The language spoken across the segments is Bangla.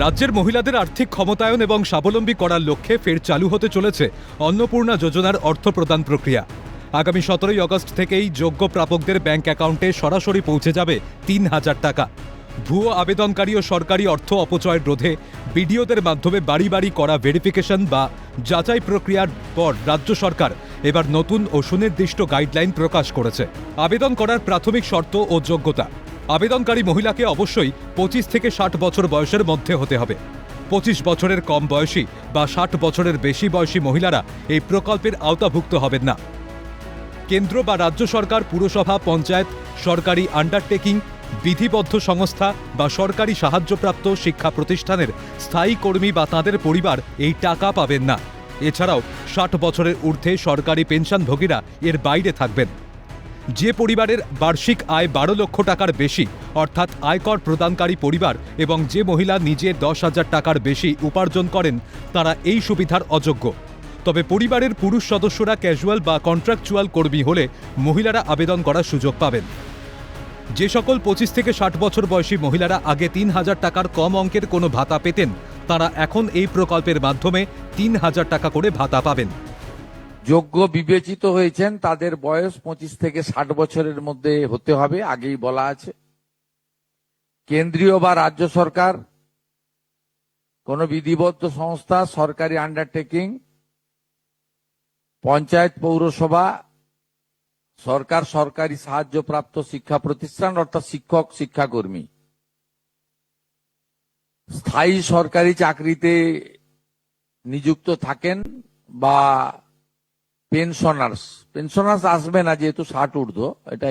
রাজ্যের মহিলাদের আর্থিক ক্ষমতায়ন এবং স্বাবলম্বী করার লক্ষ্যে ফের চালু হতে চলেছে অন্নপূর্ণা যোজনার অর্থ প্রদান প্রক্রিয়া। আগামী 17 আগস্ট থেকেই যোগ্য প্রাপকদের ব্যাংক অ্যাকাউন্টে সরাসরি পৌঁছে যাবে ৩,০০০ টাকা। ভুয়ো আবেদনকারী ও সরকারি অর্থ অপচয় রোধে বিডিওদের মাধ্যমে বাড়ি বাড়ি করা ভেরিফিকেশন বা যাচাই প্রক্রিয়ার পর রাজ্য সরকার এবার নতুন ও সুনির্দিষ্ট গাইডলাইন প্রকাশ করেছে। আবেদন করার প্রাথমিক শর্ত ও যোগ্যতা: আবেদনকারী মহিলাকে অবশ্যই 25 থেকে 60 বছর বয়সের মধ্যে হতে হবে। 25 বছরের কম বয়সী বা 60 বছরের বেশি বয়সী মহিলারা এই প্রকল্পের আওতাভুক্ত হবেন না। কেন্দ্র বা রাজ্য সরকার, পুরসভা, পঞ্চায়েত, সরকারি আন্ডারটেকিং, বিধিবদ্ধ সংস্থা বা সরকারি সাহায্যপ্রাপ্ত শিক্ষা প্রতিষ্ঠানের স্থায়ী কর্মী বা তাঁদের পরিবার এই টাকা পাবেন না। এছাড়াও 60 বছরের ঊর্ধ্বে সরকারি পেনশনভোগীরা এর বাইরে থাকবেন। যে পরিবারের বার্ষিক আয় 12 লক্ষ টাকার বেশি অর্থাৎ আয়কর প্রদানকারী পরিবার এবং যে মহিলা নিজে 10,000 টাকার বেশি উপার্জন করেন তারা এই সুবিধার অযোগ্য। তবে পরিবারের পুরুষ সদস্যরা ক্যাজুয়াল বা কন্ট্রাকচুয়াল কর্মী হলে মহিলারা আবেদন করার সুযোগ পাবেন। যে সকল 25 থেকে 60 বছর বয়সী মহিলারা আগে 3,000 টাকার কম অঙ্কের কোনো ভাতা পেতেন তারা এখন এই প্রকল্পের মাধ্যমে 3,000 টাকা করে ভাতা পাবেন। যোগ্য বিবেচিত হয়েছেন তাদের বয়স 25 থেকে 60 বছরের মধ্যে হতে হবে, আগেই বলা আছে। কেন্দ্রীয় বা রাজ্য সরকার, কোন বিধিবদ্ধ সংস্থা, সরকারি আন্ডারটেকিং, পঞ্চায়েত, পৌরসভা, সরকার, সরকারি সাহায্যপ্রাপ্ত শিক্ষা প্রতিষ্ঠান অর্থাৎ শিক্ষক, শিক্ষাকর্মী, স্থায়ী সরকারি চাকরিতে নিযুক্ত থাকেন বা পেনশনার্স আসবে না যেহেতু 60 ঊর্ধ্ব, এটা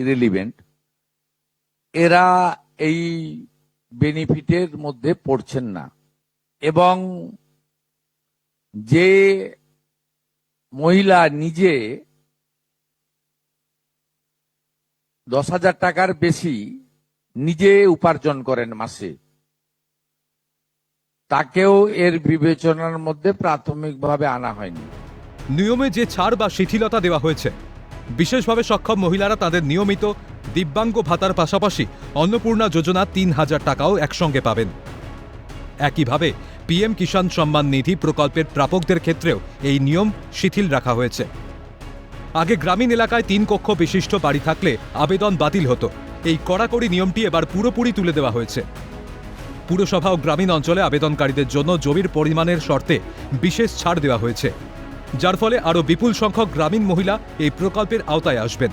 ইরেলিভেন্ট, এরা এই বেনিফিটের মধ্যে পড়ছেন না। এবং যে মহিলা নিজে 10,000 টাকার বেশি নিজে উপার্জন করেন মাসে, তাকেও এর বিবেচনার মধ্যে প্রাথমিকভাবে আনা হয়নি। নিয়মে যে ছাড় বা শিথিলতা দেওয়া হয়েছে, বিশেষভাবে সক্ষম মহিলারা তাদের নিয়মিত দিব্যাঙ্গ ভাতার পাশাপাশি অন্নপূর্ণা যোজনা 3,000 টাকাও একসঙ্গে পাবেন। একইভাবে পিএম কিষাণ সম্মান নিধি প্রকল্পের প্রাপকদের ক্ষেত্রেও এই নিয়ম শিথিল রাখা হয়েছে। আগে গ্রামীণ এলাকায় 3 কক্ষ বিশিষ্ট বাড়ি থাকলে আবেদন বাতিল হতো। এই কড়াকড়ি নিয়মটি এবার পুরোপুরি তুলে দেওয়া হয়েছে। পুরসভা ও গ্রামীণ অঞ্চলে আবেদনকারীদের জন্য জমির পরিমাণের শর্তে বিশেষ ছাড় দেওয়া হয়েছে, যার ফলে আরও বিপুল সংখ্যক গ্রামীণ মহিলা এই প্রকল্পের আওতায় আসবেন।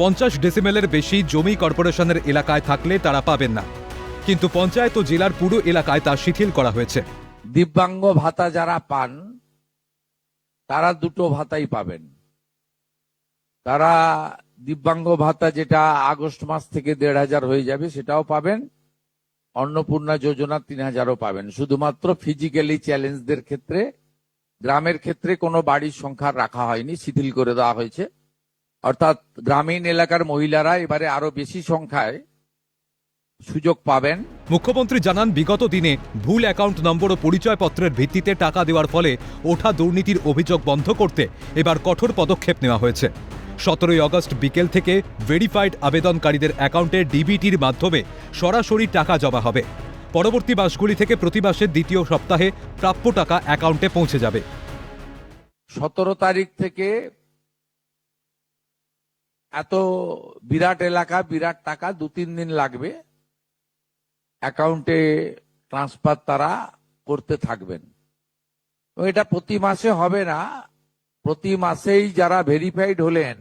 50 ডেসিমেলের বেশি জমি কর্পোরেশনের এলাকায় থাকলে তারা পাবেন না, কিন্তু পঞ্চায়েত ও জেলার পুরো এলাকায় তা শিথিল করা হয়েছে। দিব্যাঙ্গ ভাতা যারা পান তারা দুটো ভাতাই পাবেন। তারা দিব্যাঙ্গ ভাতা যেটা আগস্ট মাস থেকে 1,500 হয়ে যাবে সেটাও পাবেন, অন্নপূর্ণা যোজনা 3,000ও পাবেন। শুধুমাত্র ফিজিক্যালি চ্যালেঞ্জদের ক্ষেত্রে, গ্রামের ক্ষেত্রে কোনো বাড়ির সংখ্যা রাখা হয়নি, শিথিল করে দেওয়া হয়েছে। অর্থাৎ গ্রামীণ এলাকার মহিলারা এবারে আরো বেশি সংখ্যায় সুযোগ পাবেন। মুখ্যমন্ত্রী জানান, বিগত দিনে ভুল অ্যাকাউন্ট নম্বর ও পরিচয়পত্রের ভিত্তিতে টাকা দেওয়ার ফলে ওঠা দুর্নীতির অভিযোগ বন্ধ করতে এবার কঠোর পদক্ষেপ নেওয়া হয়েছে। 17 আগস্ট বিকেল থেকে ভেরিফাইড আবেদনকারীদের অ্যাকাউন্টে ডিবিটির মাধ্যমে সরাসরি টাকা জমা হবে। পরবর্তী মাসগুলি থেকে প্রতি মাসের দ্বিতীয় সপ্তাহে প্রাপ্য টাকা অ্যাকাউন্টে পৌঁছে যাবে। 17 তারিখ থেকে এত বিরাট এলাকা, বিরাট টাকা, 2-3 দিন লাগবে অ্যাকাউন্টে ট্রান্সফার তারা করতে থাকবেন। এটা প্রতি মাসে হবে না, প্রতি মাসেই যারা ভেরিফাইড হলেন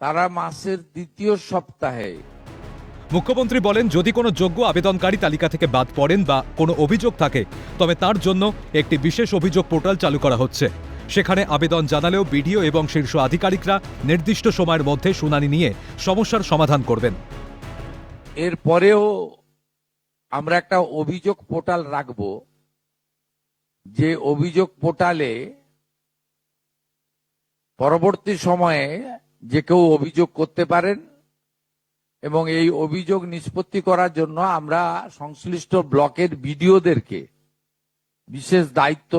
তারা মাসের দ্বিতীয় সপ্তাহে। মুখ্যমন্ত্রী বলেন, যদি কোনো যোগ্য আবেদনকারী তালিকা থেকে বাদ পড়েন বা কোনো অভিযোগ থাকে তবে তার জন্য একটি বিশেষ অভিযোগ পোর্টাল চালু করা হচ্ছে। সেখানে আবেদন জানালেও বিডিও এবং শীর্ষ আধিকারিকরা নির্দিষ্ট সময়ের মধ্যে শুনানি নিয়ে সমস্যার সমাধান করবেন। এরপরেও আমরা একটা অভিযোগ পোর্টাল রাখব, যে অভিযোগ পোর্টালে পরবর্তী সময়ে যে কেউ অভিযোগ করতে পারেন এবং এই অভিযোগ নিষ্পত্তি করার জন্য আমরা সংশ্লিষ্ট ব্লকের বিডিওদেরকে বিশেষ দায়িত্ব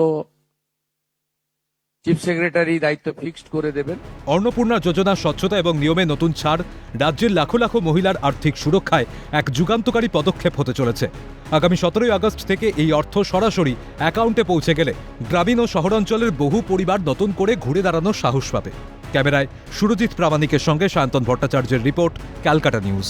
চিফ সেক্রেটারি দায়িত্ব ফিক্সড করে দেবেন। অন্নপূর্ণা যোজনা স্বচ্ছতা এবং নিয়মে নতুন ছাড় রাজ্যের লাখো লাখো মহিলার আর্থিক সুরক্ষায় এক যুগান্তকারী পদক্ষেপ হতে চলেছে। আগামী 17 আগস্ট থেকে এই অর্থ সরাসরি অ্যাকাউন্টে পৌঁছে গেলে গ্রামীণ ও শহরাঞ্চলের বহু পরিবার নতুন করে ঘুরে দাঁড়ানোর সাহস পাবে। ক্যামেরায় সুরজিৎ প্রামাণিকের সঙ্গে সায়ন্তন ভট্টাচার্যের রিপোর্ট, ক্যালকাটা নিউজ।